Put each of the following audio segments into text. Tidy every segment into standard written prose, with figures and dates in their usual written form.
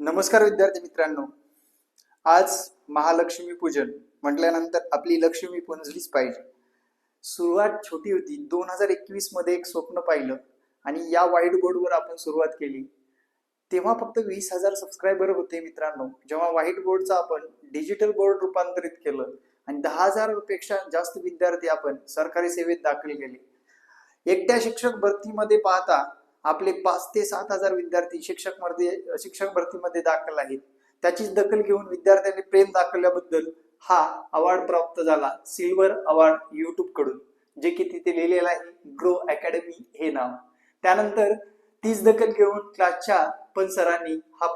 नमस्कार विद्यार्थी मित्रांनो. आज महालक्ष्मी पूजन म्हटल्यानंतर आपली लक्ष्मी पुंजलीच पाहिजे. सुरुवात छोटी होती. 2021 मध्ये एक स्वप्न पाहिलं आणि या व्हाईट बोर्डवर आपण सुरुवात केली. तेव्हा फक्त 20,000 सबस्क्रायबर होते मित्रांनो. जेव्हा व्हाईट बोर्डचा आपण डिजिटल बोर्ड रूपांतरित केलं आणि 10,000 पेक्षा जास्त विद्यार्थी आपण सरकारी सेवेत दाखल केले. एकट्या शिक्षक भरतीमध्ये पाहता आपले 5 ते 7,000 विद्यार्थी शिक्षक भरतीमध्ये दाखल आहेत. त्याचीच दखल घेऊन विद्यार्थ्यांनी प्रेम दाखवल्याबद्दल हा अवॉर्ड प्राप्त झाला, सिल्वर अवॉर्ड युट्यूब कडून, जे की तिथे लिहिलेलं आहे ग्रो अकॅडमी हे नाव. त्यानंतर तीच दखल घेऊन क्लासच्या पण सरांनी हा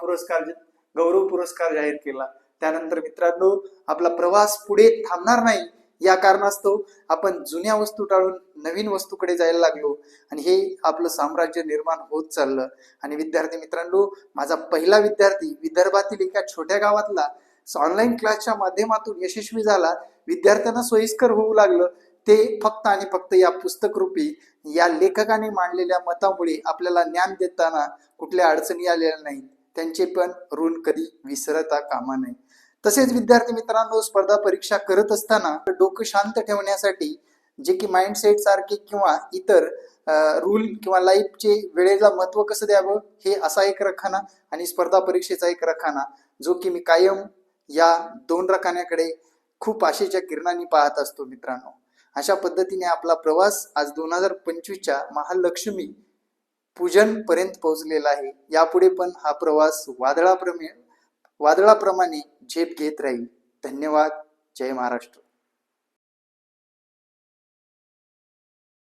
गौरव पुरस्कार जाहीर केला. त्यानंतर मित्रांनो, आपला प्रवास पुढे थांबणार नाही या कारणास्तव आपण जुन्या वस्तू टाळून नवीन वस्तूकडे जायला लागलो आणि हे आपलं साम्राज्य निर्माण होत चाललं. आणि विद्यार्थी मित्रांनो, माझा पहिला विद्यार्थी विदर्भातील एका छोट्या गावातला ऑनलाईन क्लासच्या माध्यमातून यशस्वी झाला. विद्यार्थ्यांना सोयीस्कर होऊ लागलं ते फक्त आणि फक्त या पुस्तक रूपी या लेखकाने मांडलेल्या मतामुळे. आपल्याला ज्ञान देताना कुठल्या अडचणी आलेल्या नाहीत, त्यांचे पण ऋण कधी विसरता कामा नये. तसेच विद्यार्थी मित्रांनो, स्पर्धा परीक्षा करत असताना डोकं शांत ठेवण्यासाठी जे की माइंडसेट सारखे किंवा इतर रूल किंवा लाईफचे वेळेला महत्व कसं द्यावं हे असा एक रखाना आणि स्पर्धा परीक्षेचा एक रखाना, जो की मी कायम या दोन रखान्याकडे खूप आशेच्या किरणांनी पाहत असतो मित्रांनो. अशा पद्धतीने आपला प्रवास आज 2025च्या महालक्ष्मी पूजन पर्यंत पोहोचलेला आहे. यापुढे पण हा प्रवास वादळाप्रमाणे झेप घेत राहील. धन्यवाद. जय महाराष्ट्र.